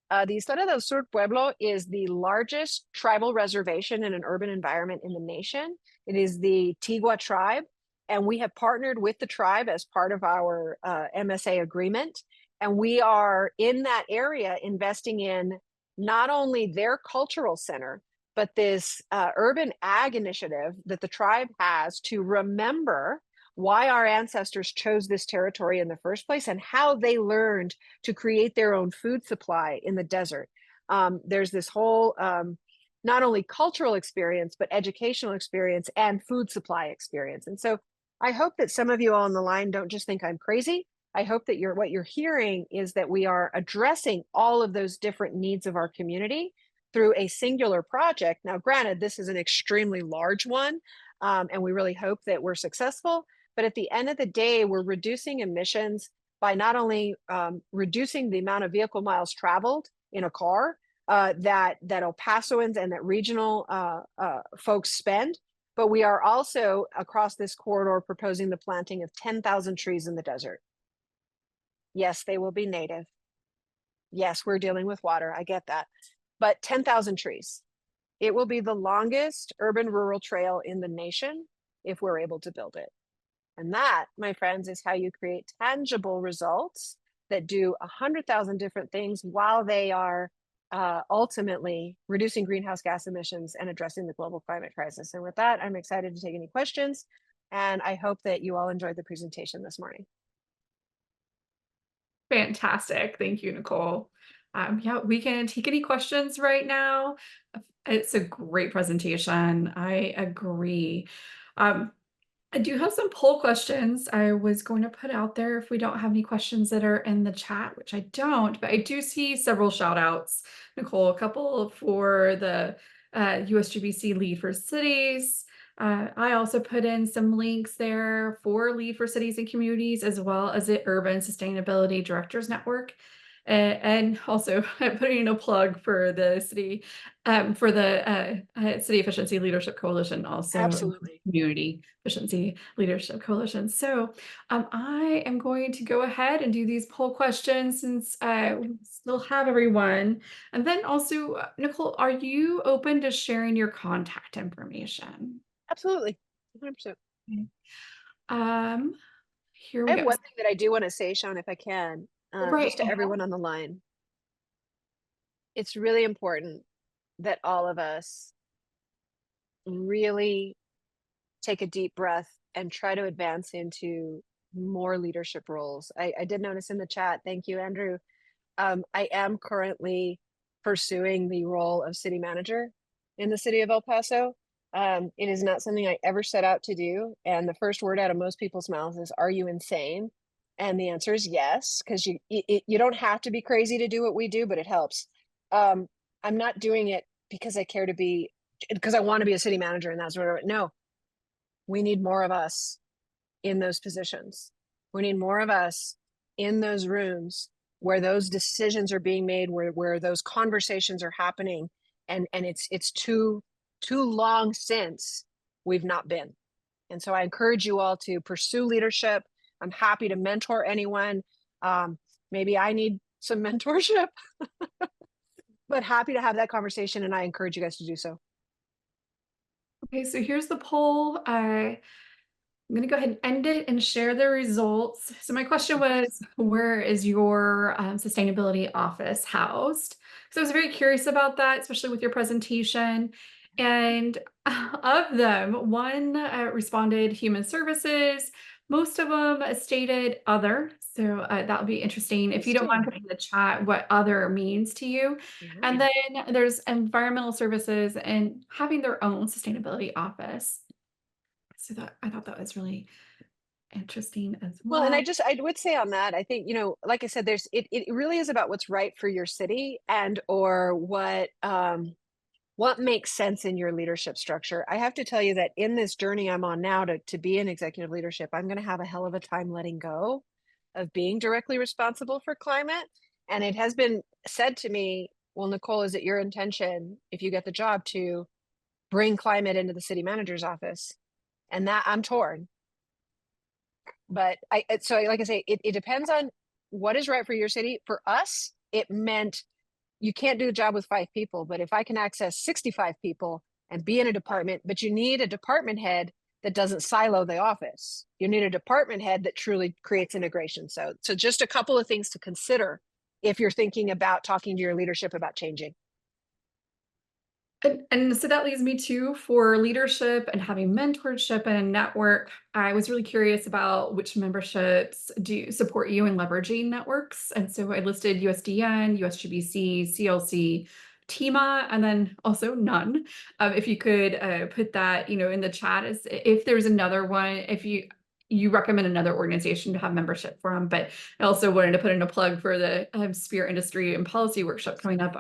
B: The Isleta del Sur Pueblo is the largest tribal reservation in an urban environment in the nation. It is the Tigua tribe, and we have partnered with the tribe as part of our MSA agreement. And we are in that area investing in not only their cultural center, but this urban ag initiative that the tribe has to remember why our ancestors chose this territory in the first place and how they learned to create their own food supply in the desert. There's this whole not only cultural experience, but educational experience and food supply experience. And so I hope that some of you all on the line don't just think I'm crazy. I hope that what you're hearing is that we are addressing all of those different needs of our community through a singular project. Now, granted, this is an extremely large one, and we really hope that we're successful. But at the end of the day, we're reducing emissions by not only reducing the amount of vehicle miles traveled in a car that El Pasoans and that regional folks spend, but we are also across this corridor proposing the planting of 10,000 trees in the desert. Yes, they will be native. Yes, we're dealing with water. I get that. But 10,000 trees. It will be the longest urban rural trail in the nation if we're able to build it. And that, my friends, is how you create tangible results that do 100,000 different things while they are ultimately reducing greenhouse gas emissions and addressing the global climate crisis. And with that, I'm excited to take any questions. And I hope that you all enjoyed the presentation this morning.
A: Fantastic. Thank you, Nicole. Yeah, we can take any questions right now. It's a great presentation. I agree. I do have some poll questions I was going to put out there if we don't have any questions that are in the chat, which I don't, but I do see several shout outs. Nicole, a couple for the USGBC Lead for Cities. I also put in some links there for Lead for Cities and Communities, as well as the Urban Sustainability Directors Network. And also putting in a plug for the city, City Efficiency Leadership Coalition, also
B: Absolutely.
A: Community Efficiency Leadership Coalition. So I am going to go ahead and do these poll questions since we still have everyone. And then also, Nicole, are you open to sharing your contact information?
B: Absolutely. 100%.
A: Okay. Here
B: I
A: we
B: have
A: go.
B: one thing that I do want to say, Sean, if I can,
A: Right.
B: just to everyone on the line. It's really important that all of us really take a deep breath and try to advance into more leadership roles. I did notice in the chat, thank you, Andrew. I am currently pursuing the role of city manager in the city of El Paso. It is not something I ever set out to do. And the first word out of most people's mouths is, "Are you insane?" And the answer is yes, because you don't have to be crazy to do what we do, but it helps. I'm not doing it because I care to be because I want to be a city manager and that's what, no, we need more of us in those positions. We need more of us in those rooms where those decisions are being made, where those conversations are happening. And it's too long since we've not been. And so I encourage you all to pursue leadership. I'm happy to mentor anyone. Maybe I need some mentorship, but happy to have that conversation. And I encourage you guys to do so.
A: Okay, so here's the poll. I'm going to go ahead and end it and share the results. So my question was, where is your sustainability office housed? So I was very curious about that, especially with your presentation. And of them, one responded human services. Most of them stated other. So that would be interesting. If you don't mind
B: Interesting.
A: putting in the chat what other means to you. And then there's environmental services and having their own sustainability office. So that I thought that was really interesting as
B: Well, and
A: well.
B: I would say on that, I think, like I said, it really is about what's right for your city and or what makes sense in your leadership structure. I have to tell you that in this journey I'm on now to be in executive leadership, I'm going to have a hell of a time letting go of being directly responsible for climate. And it has been said to me, well, Nicole, is it your intention, if you get the job, to bring climate into the city manager's office? And that I'm torn. But so like I say, it depends on what is right for your city. For us, it meant you can't do the job with 5 people, but if I can access 65 people and be in a department, but you need a department head that doesn't silo the office. You need a department head that truly creates integration. So just a couple of things to consider if you're thinking about talking to your leadership about changing.
A: And so that leads me to for leadership and having mentorship and network. I was really curious about which memberships do support you in leveraging networks. And so I listed USDN, USGBC, CLC, TEMA, and then also none. If you could put that, in the chat, as if there's another one, if you recommend another organization to have membership from. But I also wanted to put in a plug for the Spear Industry and Policy Workshop coming up.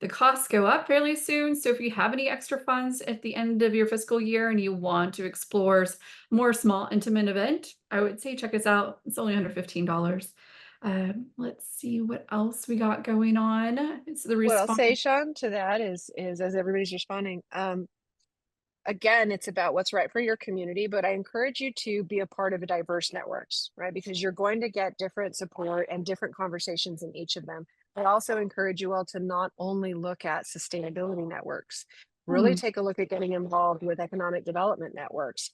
A: The costs go up fairly soon. So if you have any extra funds at the end of your fiscal year and you want to explore more small, intimate event, I would say check us out. It's only under $15. Let's see what else we got going on. It's the
B: What I'll
A: response.
B: say, Sean, to that is as everybody's responding, again, it's about what's right for your community, but I encourage you to be a part of a diverse networks, right? Because you're going to get different support and different conversations in each of them. I also encourage you all to not only look at sustainability networks, really take a look at getting involved with economic development networks,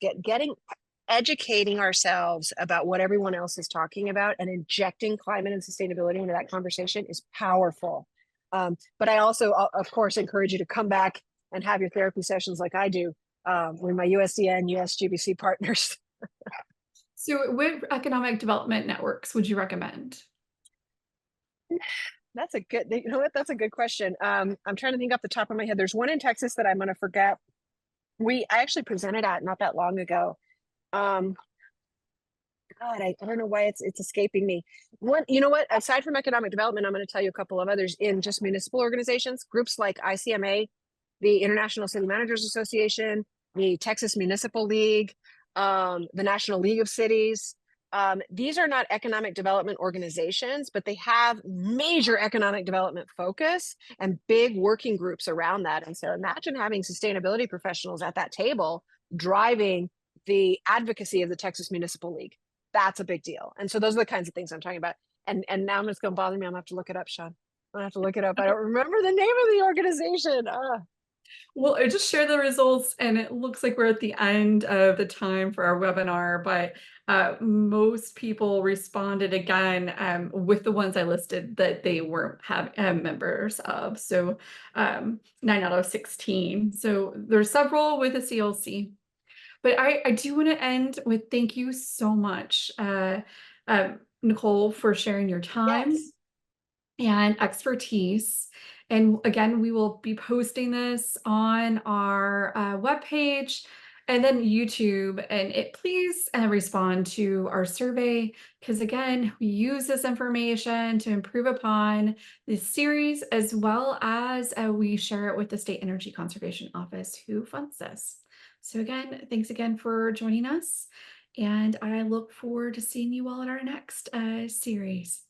B: educating ourselves about what everyone else is talking about and injecting climate and sustainability into that conversation is powerful. But I also, of course, encourage you to come back and have your therapy sessions like I do with my USDN, USGBC partners.
A: So what economic development networks would you recommend?
B: That's that's a good question. I'm trying to think off the top of my head. There's one in Texas that I'm going to forget. I actually presented at not that long ago. God, I don't know why it's escaping me. You know what? Aside from economic development, I'm going to tell you a couple of others in just municipal organizations, groups like ICMA, the International City Managers Association, the Texas Municipal League, the National League of Cities. These are not economic development organizations, but they have major economic development focus and big working groups around that. And so imagine having sustainability professionals at that table driving the advocacy of the Texas Municipal League. That's a big deal. And so those are the kinds of things I'm talking about. And now it's going to bother me. I'm going to have to look it up, Sean. I'm going to have to look it up. I don't remember the name of the organization.
A: Well, I just shared the results and it looks like we're at the end of the time for our webinar, but most people responded again with the ones I listed that they weren't members of. So 9 out of 16. So there's several with a CLC. But I do want to end with thank you so much, Nicole, for sharing your time
B: Yes.
A: and expertise. And again, we will be posting this on our webpage and then YouTube, and please respond to our survey, because again, we use this information to improve upon this series, as well as we share it with the State Energy Conservation Office, who funds this. So again, thanks again for joining us, and I look forward to seeing you all at our next series.